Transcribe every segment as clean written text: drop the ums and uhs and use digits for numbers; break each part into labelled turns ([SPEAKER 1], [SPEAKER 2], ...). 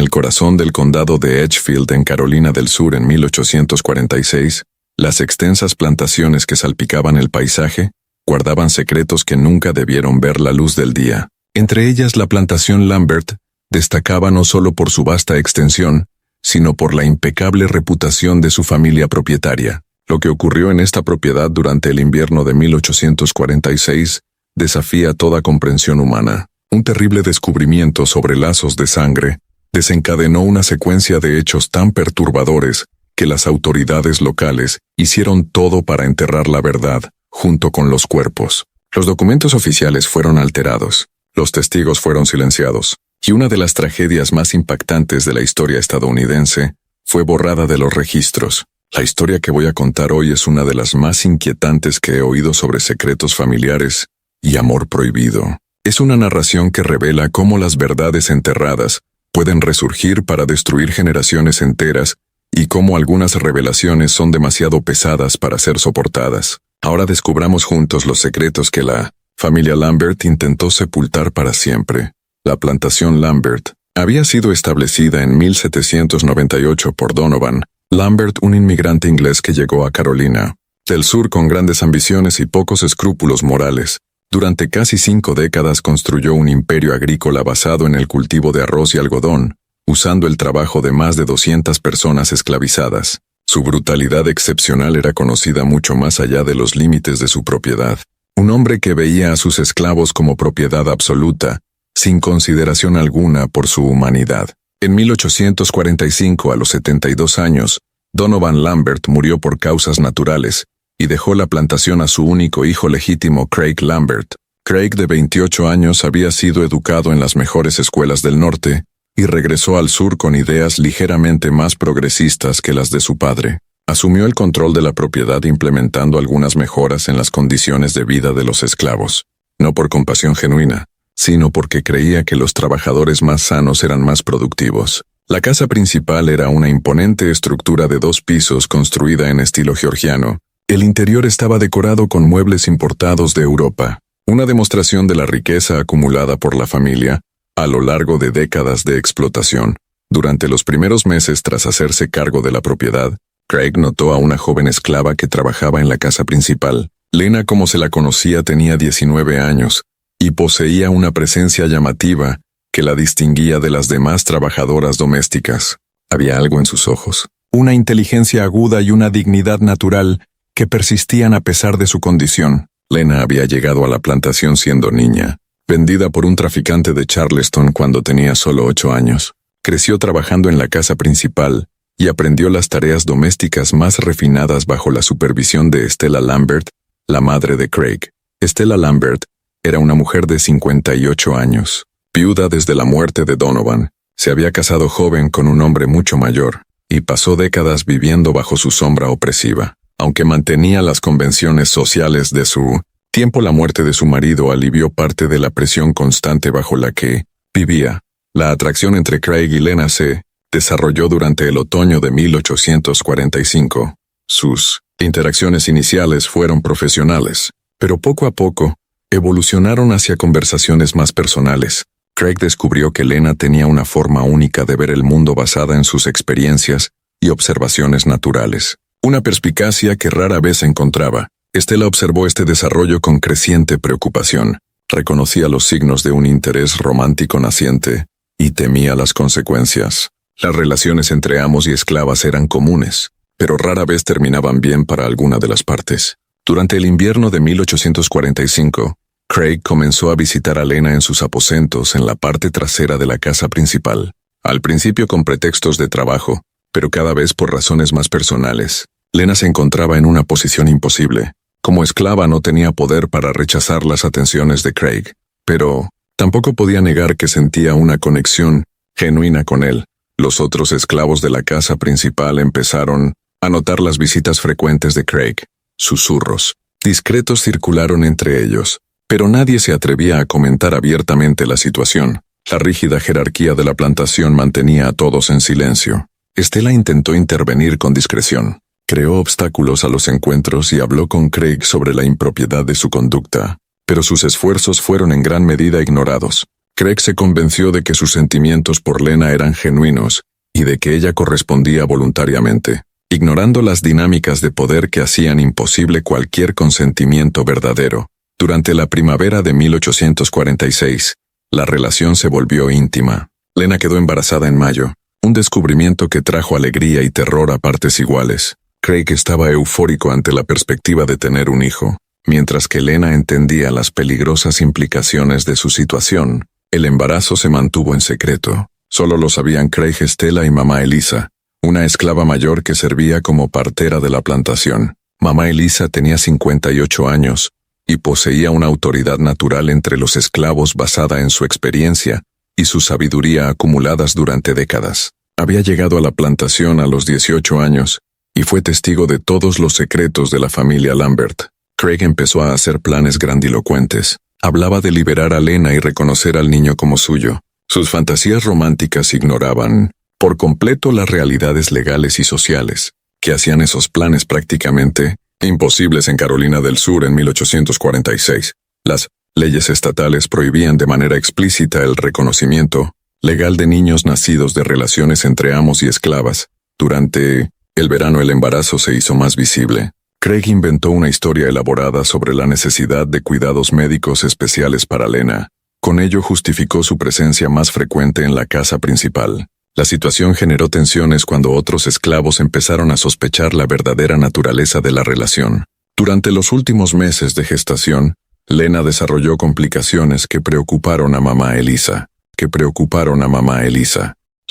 [SPEAKER 1] el corazón del condado de Edgefield en Carolina del Sur en 1846, las extensas plantaciones que salpicaban el paisaje guardaban secretos que nunca debieron ver la luz del día. Entre ellas la plantación Lambert destacaba no solo por su vasta extensión, sino por la impecable reputación de su familia propietaria. Lo que ocurrió en esta propiedad durante el invierno de 1846 desafía toda comprensión humana. Un terrible descubrimiento sobre lazos de sangre desencadenó una secuencia de hechos tan perturbadores que las autoridades locales hicieron todo para enterrar la verdad, junto con los cuerpos. Los documentos oficiales fueron alterados, los testigos fueron silenciados, y una de las tragedias más impactantes de la historia estadounidense fue borrada de los registros. La historia que voy a contar hoy es una de las más inquietantes que he oído sobre secretos familiares y amor prohibido. Es una narración que revela cómo las verdades enterradas pueden resurgir para destruir generaciones enteras y cómo algunas revelaciones son demasiado pesadas para ser soportadas. Ahora descubramos juntos los secretos que la familia Lambert intentó sepultar para siempre. La plantación Lambert había sido establecida en 1798 por Donovan Lambert, un inmigrante inglés que llegó a Carolina del Sur con grandes ambiciones y pocos escrúpulos morales. Durante casi 5 décadas construyó un imperio agrícola basado en el cultivo de arroz y algodón, usando el trabajo de más de 200 personas esclavizadas. Su brutalidad excepcional era conocida mucho más allá de los límites de su propiedad. Un hombre que veía a sus esclavos como propiedad absoluta, sin consideración alguna por su humanidad. En 1845, a los 72 años, Donovan Lambert murió por causas naturales y dejó la plantación a su único hijo legítimo, Craig Lambert. Craig, de 28 años, había sido educado en las mejores escuelas del norte y regresó al sur con ideas ligeramente más progresistas que las de su padre. Asumió el control de la propiedad implementando algunas mejoras en las condiciones de vida de los esclavos, no por compasión genuina, sino porque creía que los trabajadores más sanos eran más productivos. La casa principal era una imponente estructura de 2 pisos construida en estilo georgiano. El interior estaba decorado con muebles importados de Europa, una demostración de la riqueza acumulada por la familia a lo largo de décadas de explotación. Durante los primeros meses tras hacerse cargo de la propiedad, Craig notó a una joven esclava que trabajaba en la casa principal. Lena, como se la conocía, tenía 19 años y poseía una presencia llamativa que la distinguía de las demás trabajadoras domésticas. Había algo en sus ojos, una inteligencia aguda y una dignidad natural que persistían a pesar de su condición. Lena había llegado a la plantación siendo niña, vendida por un traficante de Charleston cuando tenía solo 8 años. Creció trabajando en la casa principal y aprendió las tareas domésticas más refinadas bajo la supervisión de Stella Lambert, la madre de Craig. Stella Lambert era una mujer de 58 años, viuda desde la muerte de Donovan. Se había casado joven con un hombre mucho mayor y pasó décadas viviendo bajo su sombra opresiva. Aunque mantenía las convenciones sociales de su tiempo, la muerte de su marido alivió parte de la presión constante bajo la que vivía. La atracción entre Craig y Lena se desarrolló durante el otoño de 1845. Sus interacciones iniciales fueron profesionales, pero poco a poco evolucionaron hacia conversaciones más personales. Craig descubrió que Lena tenía una forma única de ver el mundo basada en sus experiencias y observaciones naturales. Una perspicacia que rara vez encontraba. Stella observó este desarrollo con creciente preocupación. Reconocía los signos de un interés romántico naciente y temía las consecuencias. Las relaciones entre amos y esclavas eran comunes, pero rara vez terminaban bien para alguna de las partes. Durante el invierno de 1845, Craig comenzó a visitar a Lena en sus aposentos en la parte trasera de la casa principal. Al principio con pretextos de trabajo, pero cada vez por razones más personales. Lena se encontraba en una posición imposible. Como esclava no tenía poder para rechazar las atenciones de Craig, pero tampoco podía negar que sentía una conexión genuina con él. Los otros esclavos de la casa principal empezaron a notar las visitas frecuentes de Craig. Susurros discretos circularon entre ellos, pero nadie se atrevía a comentar abiertamente la situación. La rígida jerarquía de la plantación mantenía a todos en silencio. Stella intentó intervenir con discreción. Creó obstáculos a los encuentros y habló con Craig sobre la impropiedad de su conducta, pero sus esfuerzos fueron en gran medida ignorados. Craig se convenció de que sus sentimientos por Lena eran genuinos y de que ella correspondía voluntariamente, ignorando las dinámicas de poder que hacían imposible cualquier consentimiento verdadero. Durante la primavera de 1846, la relación se volvió íntima. Lena quedó embarazada en mayo, un descubrimiento que trajo alegría y terror a partes iguales. Craig estaba eufórico ante la perspectiva de tener un hijo, mientras que Lena entendía las peligrosas implicaciones de su situación. El embarazo se mantuvo en secreto. Solo lo sabían Craig, Stella y mamá Elisa, una esclava mayor que servía como partera de la plantación. Mamá Elisa tenía 58 años y poseía una autoridad natural entre los esclavos basada en su experiencia y su sabiduría acumuladas durante décadas. Había llegado a la plantación a los 18 años y fue testigo de todos los secretos de la familia Lambert. Craig empezó a hacer planes grandilocuentes. Hablaba de liberar a Lena y reconocer al niño como suyo. Sus fantasías románticas ignoraban por completo las realidades legales y sociales, que hacían esos planes prácticamente imposibles en Carolina del Sur en 1846. Las leyes estatales prohibían de manera explícita el reconocimiento legal de niños nacidos de relaciones entre amos y esclavas. Durante el verano el embarazo se hizo más visible. Craig inventó una historia elaborada sobre la necesidad de cuidados médicos especiales para Lena. Con ello justificó su presencia más frecuente en la casa principal. La situación generó tensiones cuando otros esclavos empezaron a sospechar la verdadera naturaleza de la relación. Durante los últimos meses de gestación, Lena desarrolló complicaciones que preocuparon a mamá Elisa.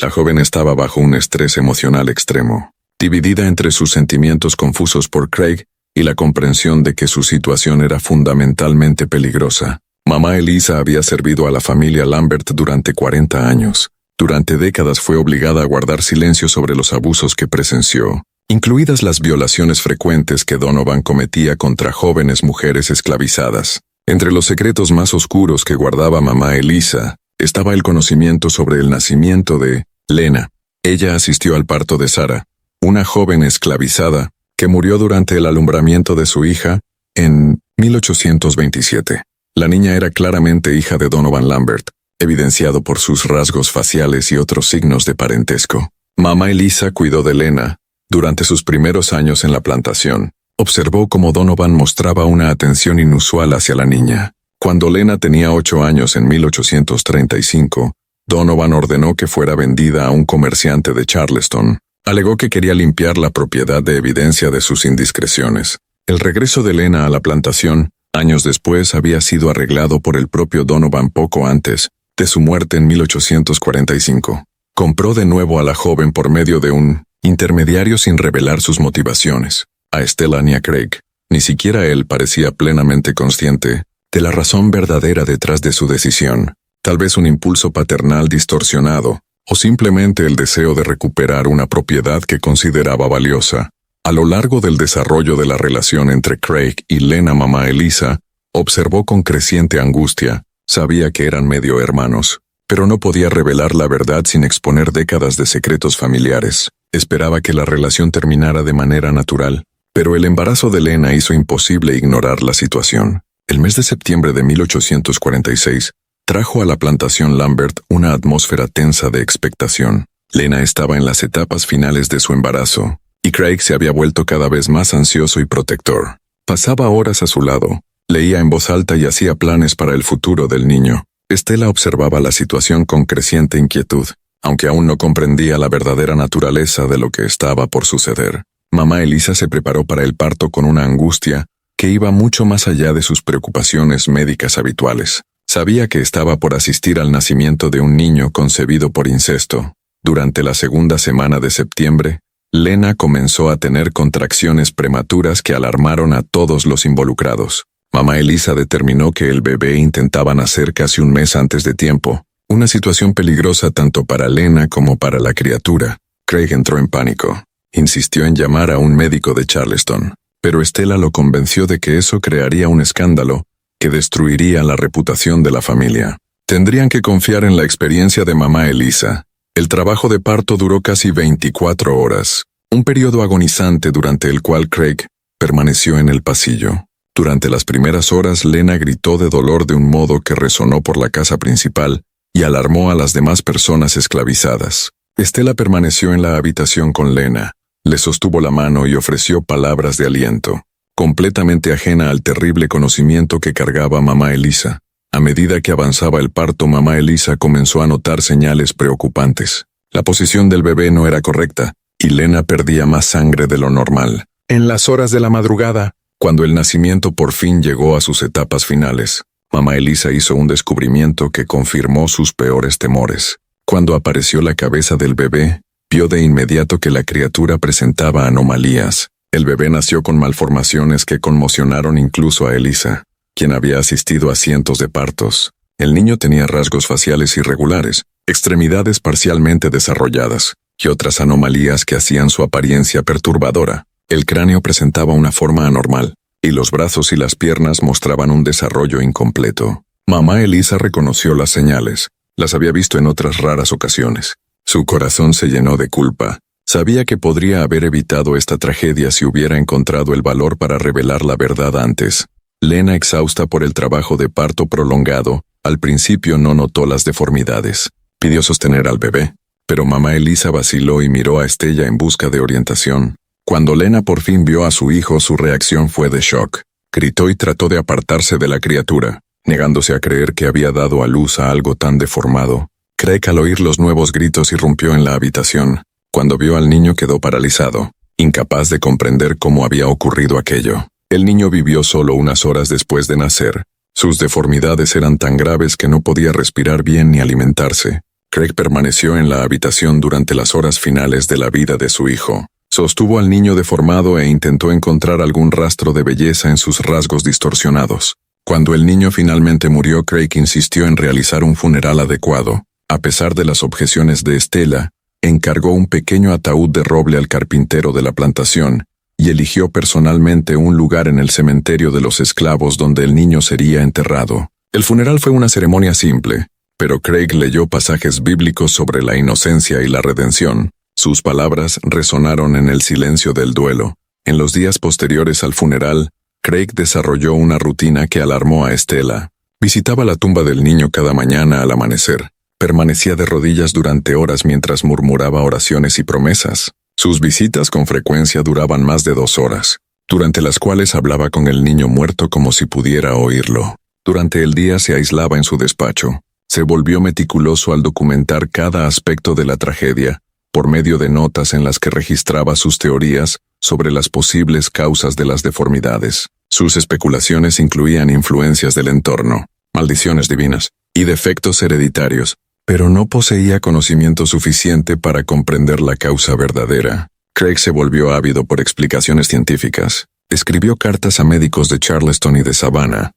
[SPEAKER 1] La joven estaba bajo un estrés emocional extremo, dividida entre sus sentimientos confusos por Craig y la comprensión de que su situación era fundamentalmente peligrosa. Mamá Elisa había servido a la familia Lambert durante 40 años. Durante décadas fue obligada a guardar silencio sobre los abusos que presenció, incluidas las violaciones frecuentes que Donovan cometía contra jóvenes mujeres esclavizadas. Entre los secretos más oscuros que guardaba mamá Elisa, estaba el conocimiento sobre el nacimiento de Lena. Ella asistió al parto de Sarah, una joven esclavizada, que murió durante el alumbramiento de su hija en 1827. La niña era claramente hija de Donovan Lambert, evidenciado por sus rasgos faciales y otros signos de parentesco. Mamá Elisa cuidó de Lena durante sus primeros años en la plantación. Observó cómo Donovan mostraba una atención inusual hacia la niña. Cuando Lena tenía 8 años en 1835, Donovan ordenó que fuera vendida a un comerciante de Charleston. Alegó que quería limpiar la propiedad de evidencia de sus indiscreciones. El regreso de Lena a la plantación, años después, había sido arreglado por el propio Donovan poco antes de su muerte en 1845. Compró de nuevo a la joven por medio de un intermediario sin revelar sus motivaciones. A Stella ni a Craig, ni siquiera él parecía plenamente consciente de la razón verdadera detrás de su decisión. Tal vez un impulso paternal distorsionado, o simplemente el deseo de recuperar una propiedad que consideraba valiosa. A lo largo del desarrollo de la relación entre Craig y Lena, mamá Elisa observó con creciente angustia. Sabía que eran medio hermanos, pero no podía revelar la verdad sin exponer décadas de secretos familiares. Esperaba que la relación terminara de manera natural, pero el embarazo de Lena hizo imposible ignorar la situación. El mes de septiembre de 1846 trajo a la plantación Lambert una atmósfera tensa de expectación. Lena estaba en las etapas finales de su embarazo, y Craig se había vuelto cada vez más ansioso y protector. Pasaba horas a su lado, leía en voz alta y hacía planes para el futuro del niño. Stella observaba la situación con creciente inquietud, aunque aún no comprendía la verdadera naturaleza de lo que estaba por suceder. Mamá Elisa se preparó para el parto con una angustia que iba mucho más allá de sus preocupaciones médicas habituales. Sabía que estaba por asistir al nacimiento de un niño concebido por incesto. Durante la segunda semana de septiembre, Lena comenzó a tener contracciones prematuras que alarmaron a todos los involucrados. Mamá Elisa determinó que el bebé intentaba nacer casi un mes antes de tiempo, una situación peligrosa tanto para Lena como para la criatura. Craig entró en pánico. Insistió en llamar a un médico de Charleston, pero Stella lo convenció de que eso crearía un escándalo que destruiría la reputación de la familia. Tendrían que confiar en la experiencia de mamá Elisa. El trabajo de parto duró casi 24 horas, un periodo agonizante durante el cual Craig permaneció en el pasillo. Durante las primeras horas, Lena gritó de dolor de un modo que resonó por la casa principal, y alarmó a las demás personas esclavizadas. Estela permaneció en la habitación con Lena, le sostuvo la mano y ofreció palabras de aliento, completamente ajena al terrible conocimiento que cargaba mamá Elisa. A medida que avanzaba el parto, mamá Elisa comenzó a notar señales preocupantes. La posición del bebé no era correcta, y Lena perdía más sangre de lo normal. En las horas de la madrugada, cuando el nacimiento por fin llegó a sus etapas finales, mamá Elisa hizo un descubrimiento que confirmó sus peores temores. Cuando apareció la cabeza del bebé, vio de inmediato que la criatura presentaba anomalías. El bebé nació con malformaciones que conmocionaron incluso a Elisa, quien había asistido a cientos de partos. El niño tenía rasgos faciales irregulares, extremidades parcialmente desarrolladas, y otras anomalías que hacían su apariencia perturbadora. El cráneo presentaba una forma anormal, y los brazos y las piernas mostraban un desarrollo incompleto. Mamá Elisa reconoció las señales, las había visto en otras raras ocasiones. Su corazón se llenó de culpa. Sabía que podría haber evitado esta tragedia si hubiera encontrado el valor para revelar la verdad antes. Lena, exhausta por el trabajo de parto prolongado, al principio no notó las deformidades. Pidió sostener al bebé, pero mamá Elisa vaciló y miró a Estella en busca de orientación. Cuando Lena por fin vio a su hijo, su reacción fue de shock. Gritó y trató de apartarse de la criatura, negándose a creer que había dado a luz a algo tan deformado. Craig, al oír los nuevos gritos, irrumpió en la habitación. Cuando vio al niño, quedó paralizado, incapaz de comprender cómo había ocurrido aquello. El niño vivió solo unas horas después de nacer. Sus deformidades eran tan graves que no podía respirar bien ni alimentarse. Craig permaneció en la habitación durante las horas finales de la vida de su hijo. Sostuvo al niño deformado e intentó encontrar algún rastro de belleza en sus rasgos distorsionados. Cuando el niño finalmente murió, Craig insistió en realizar un funeral adecuado. A pesar de las objeciones de Estela, encargó un pequeño ataúd de roble al carpintero de la plantación y eligió personalmente un lugar en el cementerio de los esclavos donde el niño sería enterrado. El funeral fue una ceremonia simple, pero Craig leyó pasajes bíblicos sobre la inocencia y la redención. Sus palabras resonaron en el silencio del duelo. En los días posteriores al funeral, Craig desarrolló una rutina que alarmó a Estela. Visitaba la tumba del niño cada mañana al amanecer. Permanecía de rodillas durante horas mientras murmuraba oraciones y promesas. Sus visitas con frecuencia duraban más de 2 horas, durante las cuales hablaba con el niño muerto como si pudiera oírlo. Durante el día se aislaba en su despacho. Se volvió meticuloso al documentar cada aspecto de la tragedia, por medio de notas en las que registraba sus teorías sobre las posibles causas de las deformidades. Sus especulaciones incluían influencias del entorno, maldiciones divinas y defectos hereditarios, pero no poseía conocimiento suficiente para comprender la causa verdadera. Craig se volvió ávido por explicaciones científicas. Escribió cartas a médicos de Charleston y de Savannah.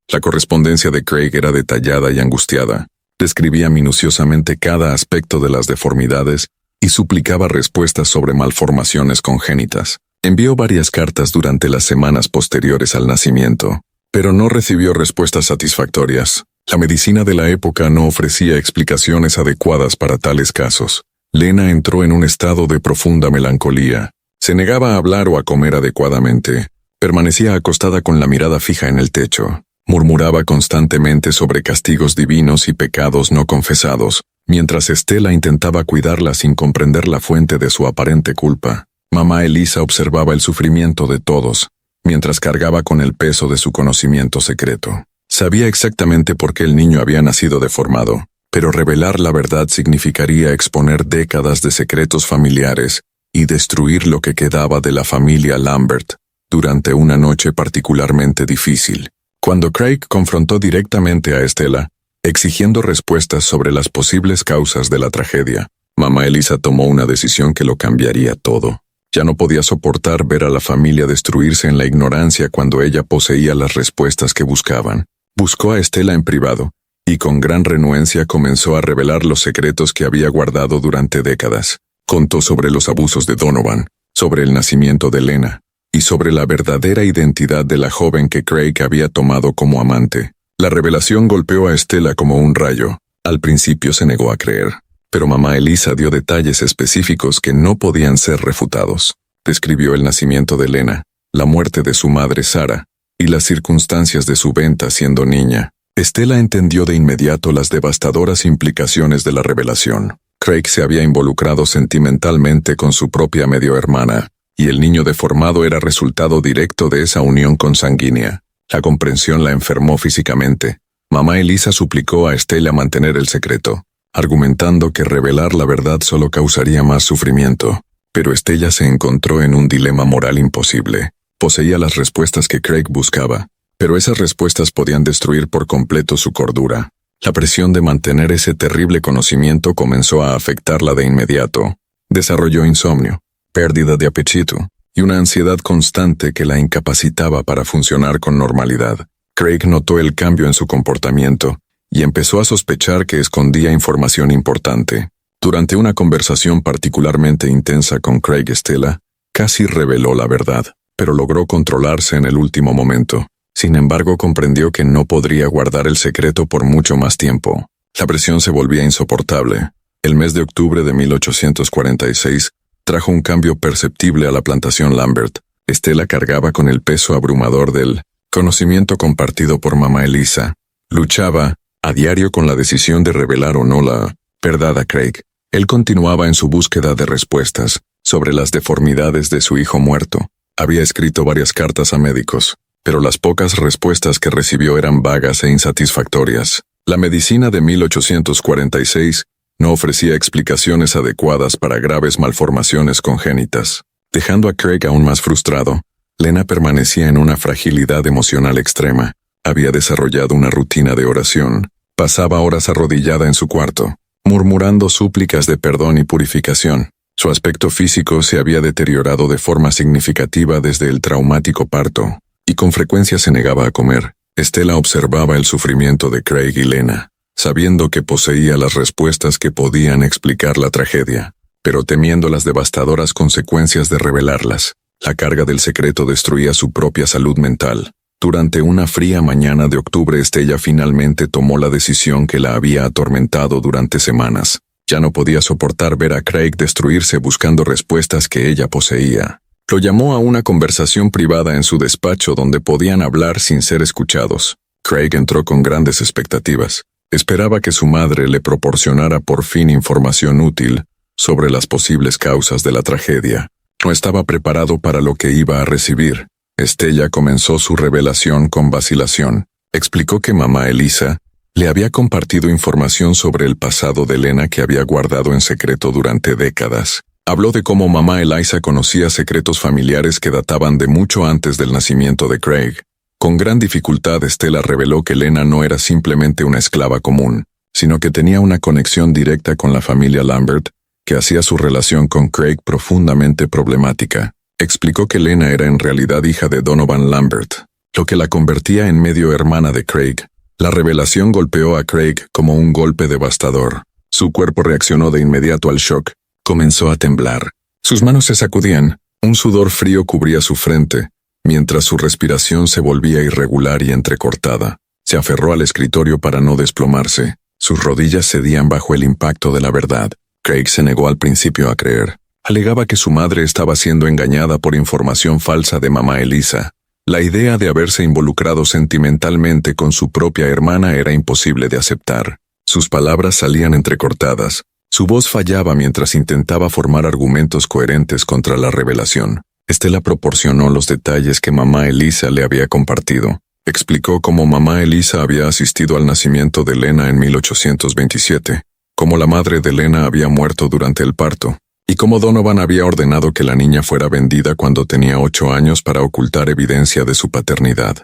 [SPEAKER 1] La correspondencia de Craig era detallada y angustiada. Describía minuciosamente cada aspecto de las deformidades y suplicaba respuestas sobre malformaciones congénitas. Envió varias cartas durante las semanas posteriores al nacimiento, pero no recibió respuestas satisfactorias. La medicina de la época no ofrecía explicaciones adecuadas para tales casos. Lena entró en un estado de profunda melancolía. Se negaba a hablar o a comer adecuadamente. Permanecía acostada con la mirada fija en el techo. Murmuraba constantemente sobre castigos divinos y pecados no confesados, mientras Estela intentaba cuidarla sin comprender la fuente de su aparente culpa. Mamá Elisa observaba el sufrimiento de todos, mientras cargaba con el peso de su conocimiento secreto. Sabía exactamente por qué el niño había nacido deformado, pero revelar la verdad significaría exponer décadas de secretos familiares y destruir lo que quedaba de la familia Lambert durante una noche particularmente difícil. Cuando Craig confrontó directamente a Estela, exigiendo respuestas sobre las posibles causas de la tragedia, mamá Elisa tomó una decisión que lo cambiaría todo. Ya no podía soportar ver a la familia destruirse en la ignorancia cuando ella poseía las respuestas que buscaban. Buscó a Estela en privado, y con gran renuencia comenzó a revelar los secretos que había guardado durante décadas. Contó sobre los abusos de Donovan, sobre el nacimiento de Lena, y sobre la verdadera identidad de la joven que Craig había tomado como amante. La revelación golpeó a Estela como un rayo. Al principio se negó a creer, pero mamá Elisa dio detalles específicos que no podían ser refutados. Describió el nacimiento de Lena, la muerte de su madre Sara, y las circunstancias de su venta siendo niña. Estela entendió de inmediato las devastadoras implicaciones de la revelación. Craig se había involucrado sentimentalmente con su propia medio hermana, y el niño deformado era resultado directo de esa unión consanguínea. La comprensión la enfermó físicamente. Mamá Elisa suplicó a Estela mantener el secreto, argumentando que revelar la verdad solo causaría más sufrimiento. Pero Estela se encontró en un dilema moral imposible. Poseía las respuestas que Craig buscaba, pero esas respuestas podían destruir por completo su cordura. La presión de mantener ese terrible conocimiento comenzó a afectarla de inmediato. Desarrolló insomnio, pérdida de apetito, y una ansiedad constante que la incapacitaba para funcionar con normalidad. Craig notó el cambio en su comportamiento y empezó a sospechar que escondía información importante. Durante una conversación particularmente intensa con Craig, Estela casi reveló la verdad, pero logró controlarse en el último momento. Sin embargo, comprendió que no podría guardar el secreto por mucho más tiempo. La presión se volvía insoportable. El mes de octubre de 1846 trajo un cambio perceptible a la plantación Lambert. Estela cargaba con el peso abrumador del conocimiento compartido por mamá Elisa. Luchaba a diario con la decisión de revelar o no la verdad a Craig. Él continuaba en su búsqueda de respuestas sobre las deformidades de su hijo muerto. Había escrito varias cartas a médicos, pero las pocas respuestas que recibió eran vagas e insatisfactorias. La medicina de 1846 no ofrecía explicaciones adecuadas para graves malformaciones congénitas. Dejando a Craig aún más frustrado, Lena permanecía en una fragilidad emocional extrema. Había desarrollado una rutina de oración. Pasaba horas arrodillada en su cuarto, murmurando súplicas de perdón y purificación. Su aspecto físico se había deteriorado de forma significativa desde el traumático parto, y con frecuencia se negaba a comer. Estela observaba el sufrimiento de Craig y Lena, sabiendo que poseía las respuestas que podían explicar la tragedia, pero temiendo las devastadoras consecuencias de revelarlas. La carga del secreto destruía su propia salud mental. Durante una fría mañana de octubre, Estela finalmente tomó la decisión que la había atormentado durante semanas. Ya no podía soportar ver a Craig destruirse buscando respuestas que ella poseía. Lo llamó a una conversación privada en su despacho donde podían hablar sin ser escuchados. Craig entró con grandes expectativas. Esperaba que su madre le proporcionara por fin información útil sobre las posibles causas de la tragedia. No estaba preparado para lo que iba a recibir. Estela comenzó su revelación con vacilación. Explicó que mamá Elisa le había compartido información sobre el pasado de Lena que había guardado en secreto durante décadas. Habló de cómo mamá Elisa conocía secretos familiares que databan de mucho antes del nacimiento de Craig. Con gran dificultad, Estela reveló que Lena no era simplemente una esclava común, sino que tenía una conexión directa con la familia Lambert, que hacía su relación con Craig profundamente problemática. Explicó que Lena era en realidad hija de Donovan Lambert, lo que la convertía en medio hermana de Craig. La revelación golpeó a Craig como un golpe devastador. Su cuerpo reaccionó de inmediato al shock. Comenzó a temblar. Sus manos se sacudían. Un sudor frío cubría su frente, mientras su respiración se volvía irregular y entrecortada. Se aferró al escritorio para no desplomarse. Sus rodillas cedían bajo el impacto de la verdad. Craig se negó al principio a creer. Alegaba que su madre estaba siendo engañada por información falsa de mamá Elisa. La idea de haberse involucrado sentimentalmente con su propia hermana era imposible de aceptar. Sus palabras salían entrecortadas. Su voz fallaba mientras intentaba formar argumentos coherentes contra la revelación. Estela proporcionó los detalles que mamá Elisa le había compartido. Explicó cómo mamá Elisa había asistido al nacimiento de Lena en 1827, cómo la madre de Lena había muerto durante el parto, y cómo Donovan había ordenado que la niña fuera vendida cuando tenía 8 años para ocultar evidencia de su paternidad.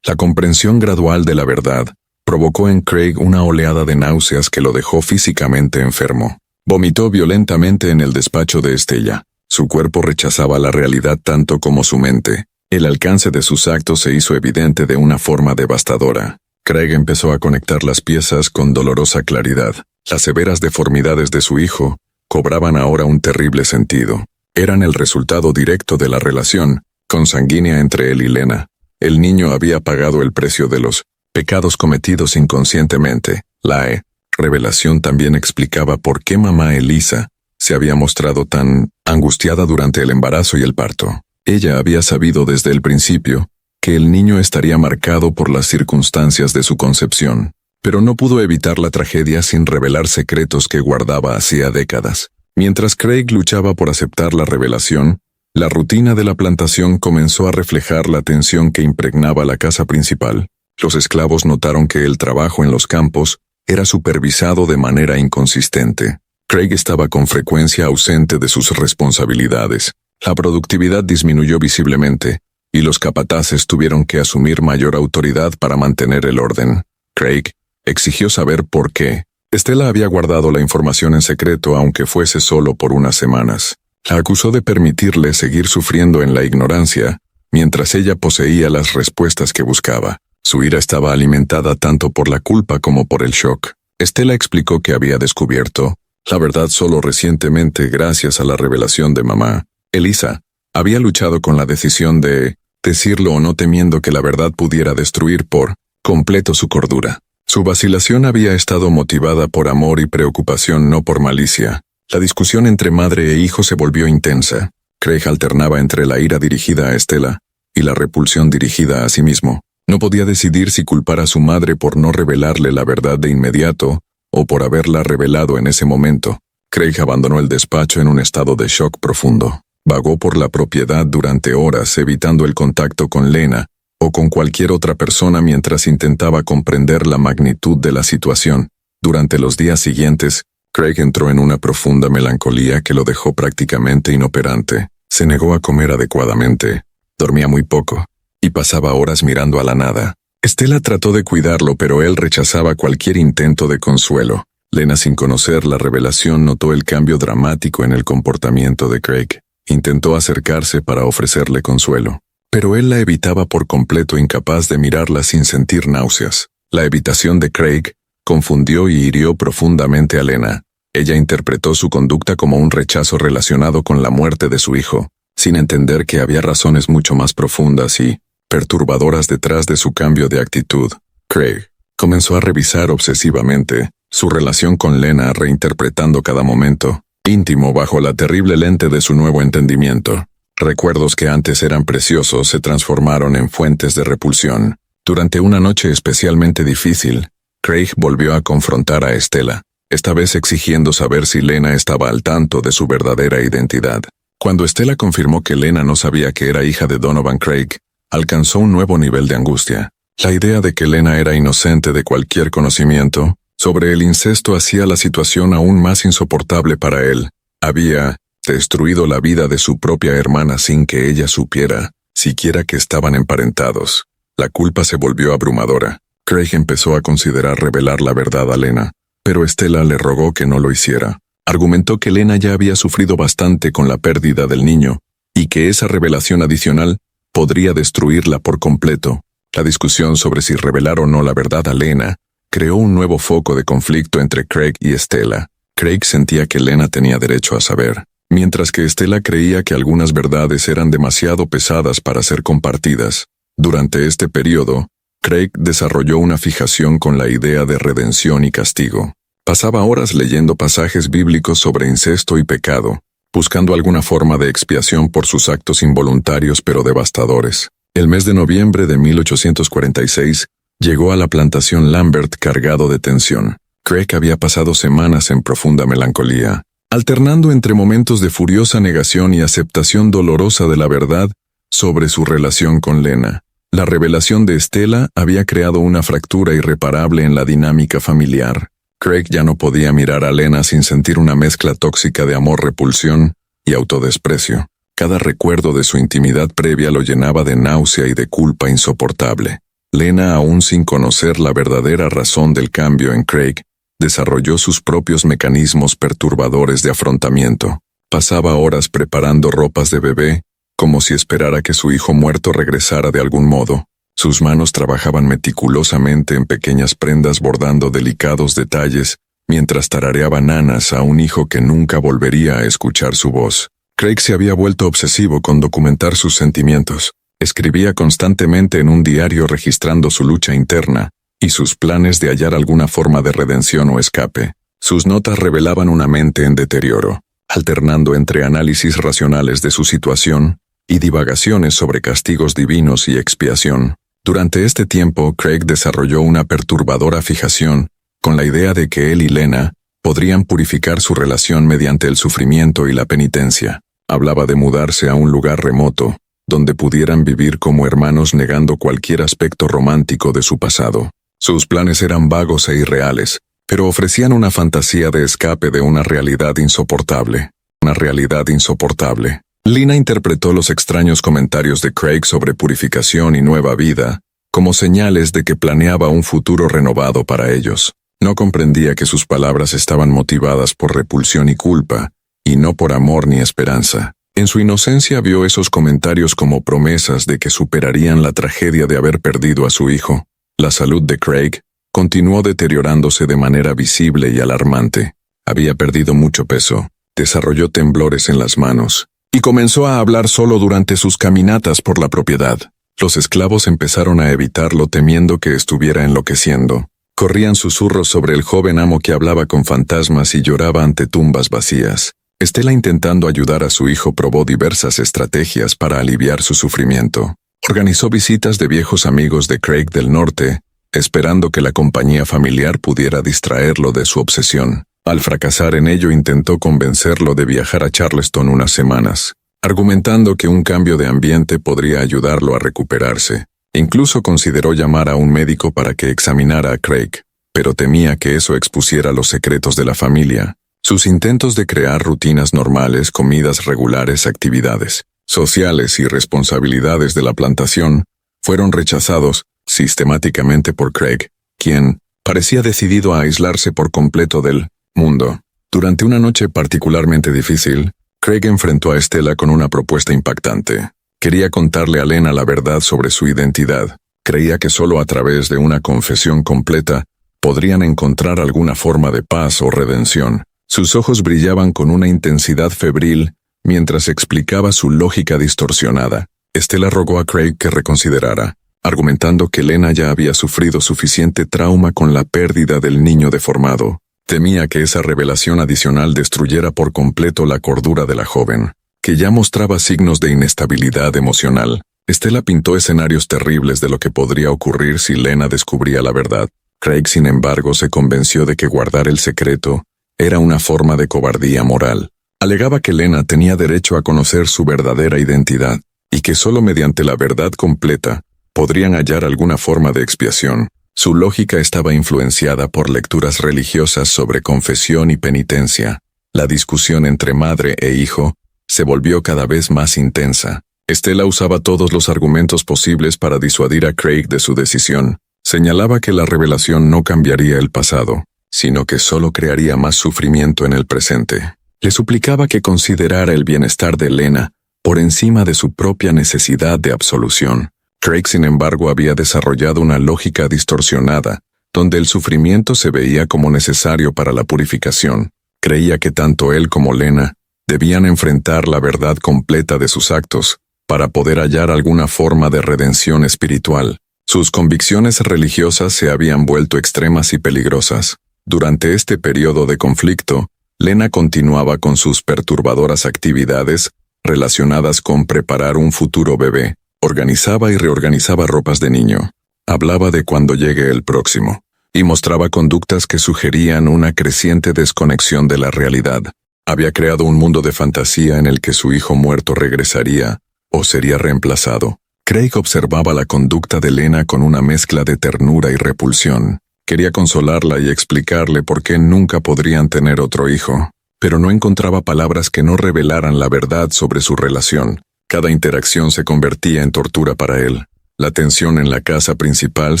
[SPEAKER 1] La comprensión gradual de la verdad provocó en Craig una oleada de náuseas que lo dejó físicamente enfermo. Vomitó violentamente en el despacho de Estela. Su cuerpo rechazaba la realidad tanto como su mente. El alcance de sus actos se hizo evidente de una forma devastadora. Craig empezó a conectar las piezas con dolorosa claridad. Las severas deformidades de su hijo cobraban ahora un terrible sentido. Eran el resultado directo de la relación consanguínea entre él y Lena. El niño había pagado el precio de los pecados cometidos inconscientemente. La revelación también explicaba por qué mamá Elisa se había mostrado tan angustiada durante el embarazo y el parto. Ella había sabido desde el principio que el niño estaría marcado por las circunstancias de su concepción, pero no pudo evitar la tragedia sin revelar secretos que guardaba hacía décadas. Mientras Craig luchaba por aceptar la revelación, la rutina de la plantación comenzó a reflejar la tensión que impregnaba la casa principal. Los esclavos notaron que el trabajo en los campos era supervisado de manera inconsistente. Craig estaba con frecuencia ausente de sus responsabilidades. La productividad disminuyó visiblemente, y los capataces tuvieron que asumir mayor autoridad para mantener el orden. Craig exigió saber por qué. Estela había guardado la información en secreto aunque fuese solo por unas semanas. La acusó de permitirle seguir sufriendo en la ignorancia, mientras ella poseía las respuestas que buscaba. Su ira estaba alimentada tanto por la culpa como por el shock. Estela explicó que había descubierto la verdad solo recientemente gracias a la revelación de mamá. Elisa había luchado con la decisión de decirlo o no, temiendo que la verdad pudiera destruir por completo su cordura. Su vacilación había estado motivada por amor y preocupación, no por malicia. La discusión entre madre e hijo se volvió intensa. Craig alternaba entre la ira dirigida a Estela y la repulsión dirigida a sí mismo. No podía decidir si culpar a su madre por no revelarle la verdad de inmediato o por haberla revelado en ese momento. Craig abandonó el despacho en un estado de shock profundo. Vagó por la propiedad durante horas, evitando el contacto con Lena o con cualquier otra persona mientras intentaba comprender la magnitud de la situación. Durante los días siguientes, Craig entró en una profunda melancolía que lo dejó prácticamente inoperante. Se negó a comer adecuadamente, dormía muy poco, y pasaba horas mirando a la nada. Estela trató de cuidarlo, pero él rechazaba cualquier intento de consuelo. Lena, sin conocer la revelación, notó el cambio dramático en el comportamiento de Craig. Intentó acercarse para ofrecerle consuelo, pero él la evitaba por completo, incapaz de mirarla sin sentir náuseas. La evitación de Craig confundió y hirió profundamente a Lena. Ella interpretó su conducta como un rechazo relacionado con la muerte de su hijo, sin entender que había razones mucho más profundas y perturbadoras detrás de su cambio de actitud. Craig comenzó a revisar obsesivamente su relación con Lena, reinterpretando cada momento íntimo bajo la terrible lente de su nuevo entendimiento. Recuerdos que antes eran preciosos se transformaron en fuentes de repulsión. Durante una noche especialmente difícil, Craig volvió a confrontar a Estela, esta vez exigiendo saber si Lena estaba al tanto de su verdadera identidad. Cuando Estela confirmó que Lena no sabía que era hija de Donovan, Craig alcanzó un nuevo nivel de angustia. La idea de que Lena era inocente de cualquier conocimiento sobre el incesto hacía la situación aún más insoportable para él. Había destruido la vida de su propia hermana sin que ella supiera siquiera que estaban emparentados. La culpa se volvió abrumadora. Craig empezó a considerar revelar la verdad a Lena, pero Estela le rogó que no lo hiciera. Argumentó que Lena ya había sufrido bastante con la pérdida del niño, y que esa revelación adicional podría destruirla por completo. La discusión sobre si revelar o no la verdad a Lena creó un nuevo foco de conflicto entre Craig y Estela. Craig sentía que Lena tenía derecho a saber, mientras que Estela creía que algunas verdades eran demasiado pesadas para ser compartidas. Durante este periodo, Craig desarrolló una fijación con la idea de redención y castigo. Pasaba horas leyendo pasajes bíblicos sobre incesto y pecado, buscando alguna forma de expiación por sus actos involuntarios pero devastadores. El mes de noviembre de 1846 llegó a la plantación Lambert cargado de tensión. Craig había pasado semanas en profunda melancolía, alternando entre momentos de furiosa negación y aceptación dolorosa de la verdad sobre su relación con Lena. La revelación de Estela había creado una fractura irreparable en la dinámica familiar. Craig ya no podía mirar a Lena sin sentir una mezcla tóxica de amor-repulsión y autodesprecio. Cada recuerdo de su intimidad previa lo llenaba de náusea y de culpa insoportable. Lena, aún sin conocer la verdadera razón del cambio en Craig, desarrolló sus propios mecanismos perturbadores de afrontamiento. Pasaba horas preparando ropas de bebé, como si esperara que su hijo muerto regresara de algún modo. Sus manos trabajaban meticulosamente en pequeñas prendas bordando delicados detalles, mientras tarareaba nanas a un hijo que nunca volvería a escuchar su voz. Craig se había vuelto obsesivo con documentar sus sentimientos. Escribía constantemente en un diario registrando su lucha interna y sus planes de hallar alguna forma de redención o escape. Sus notas revelaban una mente en deterioro, alternando entre análisis racionales de su situación y divagaciones sobre castigos divinos y expiación. Durante este tiempo, Craig desarrolló una perturbadora fijación con la idea de que él y Lena podrían purificar su relación mediante el sufrimiento y la penitencia. Hablaba de mudarse a un lugar remoto, donde pudieran vivir como hermanos negando cualquier aspecto romántico de su pasado. Sus planes eran vagos e irreales, pero ofrecían una fantasía de escape de una realidad insoportable. Una realidad insoportable. Lena interpretó los extraños comentarios de Craig sobre purificación y nueva vida como señales de que planeaba un futuro renovado para ellos. No comprendía que sus palabras estaban motivadas por repulsión y culpa, y no por amor ni esperanza. En su inocencia vio esos comentarios como promesas de que superarían la tragedia de haber perdido a su hijo. La salud de Craig continuó deteriorándose de manera visible y alarmante. Había perdido mucho peso, desarrolló temblores en las manos, y comenzó a hablar solo durante sus caminatas por la propiedad. Los esclavos empezaron a evitarlo temiendo que estuviera enloqueciendo. Corrían susurros sobre el joven amo que hablaba con fantasmas y lloraba ante tumbas vacías. Stella, intentando ayudar a su hijo, probó diversas estrategias para aliviar su sufrimiento. Organizó visitas de viejos amigos de Craig del norte, esperando que la compañía familiar pudiera distraerlo de su obsesión. Al fracasar en ello, intentó convencerlo de viajar a Charleston unas semanas, argumentando que un cambio de ambiente podría ayudarlo a recuperarse. Incluso consideró llamar a un médico para que examinara a Craig, pero temía que eso expusiera los secretos de la familia. Sus intentos de crear rutinas normales, comidas regulares, actividades sociales y responsabilidades de la plantación fueron rechazados sistemáticamente por Craig, quien parecía decidido a aislarse por completo del mundo. Durante una noche particularmente difícil, Craig enfrentó a Stella con una propuesta impactante. Quería contarle a Lena la verdad sobre su identidad. Creía que solo a través de una confesión completa podrían encontrar alguna forma de paz o redención. Sus ojos brillaban con una intensidad febril mientras explicaba su lógica distorsionada. Stella rogó a Craig que reconsiderara, argumentando que Lena ya había sufrido suficiente trauma con la pérdida del niño deformado. Temía que esa revelación adicional destruyera por completo la cordura de la joven, que ya mostraba signos de inestabilidad emocional. Stella pintó escenarios terribles de lo que podría ocurrir si Lena descubría la verdad. Craig, sin embargo, se convenció de que guardar el secreto era una forma de cobardía moral. Alegaba que Lena tenía derecho a conocer su verdadera identidad, y que solo mediante la verdad completa podrían hallar alguna forma de expiación. Su lógica estaba influenciada por lecturas religiosas sobre confesión y penitencia. La discusión entre madre e hijo se volvió cada vez más intensa. Stella usaba todos los argumentos posibles para disuadir a Craig de su decisión. Señalaba que la revelación no cambiaría el pasado, sino que solo crearía más sufrimiento en el presente. Le suplicaba que considerara el bienestar de Lena por encima de su propia necesidad de absolución. Craig, sin embargo, había desarrollado una lógica distorsionada, donde el sufrimiento se veía como necesario para la purificación. Creía que tanto él como Lena debían enfrentar la verdad completa de sus actos para poder hallar alguna forma de redención espiritual. Sus convicciones religiosas se habían vuelto extremas y peligrosas. Durante este periodo de conflicto, Lena continuaba con sus perturbadoras actividades relacionadas con preparar un futuro bebé. Organizaba y reorganizaba ropas de niño. Hablaba de cuando llegue el próximo, y mostraba conductas que sugerían una creciente desconexión de la realidad. Había creado un mundo de fantasía en el que su hijo muerto regresaría o sería reemplazado. Craig observaba la conducta de Lena con una mezcla de ternura y repulsión. Quería consolarla y explicarle por qué nunca podrían tener otro hijo, pero no encontraba palabras que no revelaran la verdad sobre su relación. Cada interacción se convertía en tortura para él. La tensión en la casa principal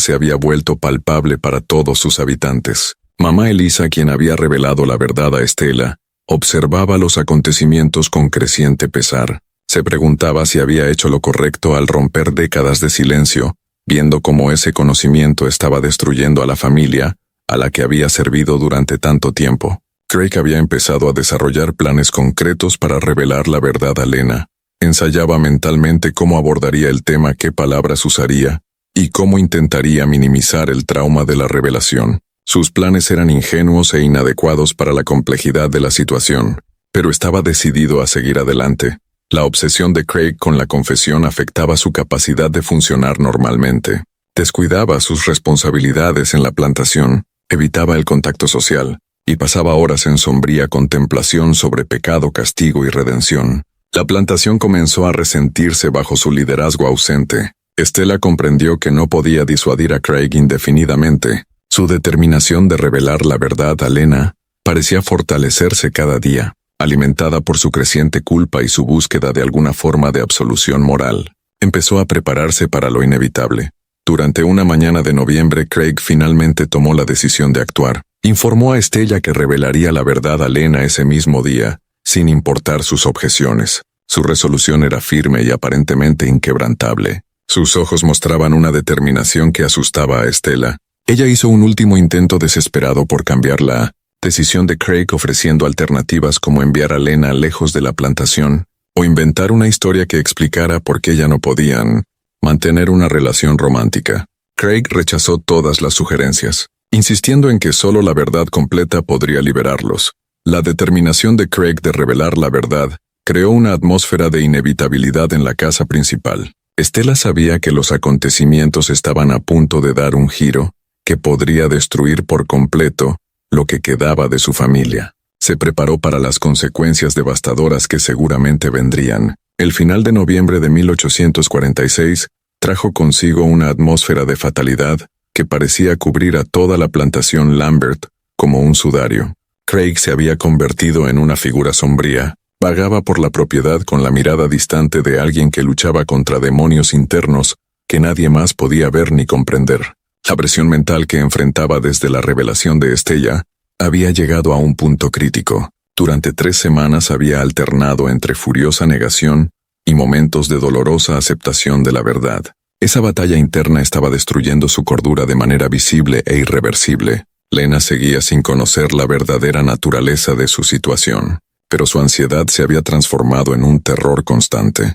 [SPEAKER 1] se había vuelto palpable para todos sus habitantes. Mamá Elisa, quien había revelado la verdad a Stella, observaba los acontecimientos con creciente pesar. Se preguntaba si había hecho lo correcto al romper décadas de silencio, viendo cómo ese conocimiento estaba destruyendo a la familia a la que había servido durante tanto tiempo. Craig había empezado a desarrollar planes concretos para revelar la verdad a Lena. Ensayaba mentalmente cómo abordaría el tema, qué palabras usaría, y cómo intentaría minimizar el trauma de la revelación. Sus planes eran ingenuos e inadecuados para la complejidad de la situación, pero estaba decidido a seguir adelante. La obsesión de Craig con la confesión afectaba su capacidad de funcionar normalmente. Descuidaba sus responsabilidades en la plantación, evitaba el contacto social, y pasaba horas en sombría contemplación sobre pecado, castigo y redención. La plantación comenzó a resentirse bajo su liderazgo ausente. Stella comprendió que no podía disuadir a Craig indefinidamente. Su determinación de revelar la verdad a Lena parecía fortalecerse cada día, alimentada por su creciente culpa y su búsqueda de alguna forma de absolución moral. Empezó a prepararse para lo inevitable. Durante una mañana de noviembre, Craig finalmente tomó la decisión de actuar. Informó a Stella que revelaría la verdad a Lena ese mismo día, sin importar sus objeciones. Su resolución era firme y aparentemente inquebrantable. Sus ojos mostraban una determinación que asustaba a Stella. Ella hizo un último intento desesperado por cambiar la decisión de Craig, ofreciendo alternativas como enviar a Lena lejos de la plantación o inventar una historia que explicara por qué ya no podían mantener una relación romántica. Craig rechazó todas las sugerencias, insistiendo en que solo la verdad completa podría liberarlos. La determinación de Craig de revelar la verdad creó una atmósfera de inevitabilidad en la casa principal. Stella sabía que los acontecimientos estaban a punto de dar un giro que podría destruir por completo lo que quedaba de su familia. Se preparó para las consecuencias devastadoras que seguramente vendrían. El final de noviembre de 1846 trajo consigo una atmósfera de fatalidad que parecía cubrir a toda la plantación Lambert como un sudario. Craig se había convertido en una figura sombría. Vagaba por la propiedad con la mirada distante de alguien que luchaba contra demonios internos que nadie más podía ver ni comprender. La presión mental que enfrentaba desde la revelación de Stella había llegado a un punto crítico. Durante 3 semanas había alternado entre furiosa negación y momentos de dolorosa aceptación de la verdad. Esa batalla interna estaba destruyendo su cordura de manera visible e irreversible. Lena seguía sin conocer la verdadera naturaleza de su situación, pero su ansiedad se había transformado en un terror constante.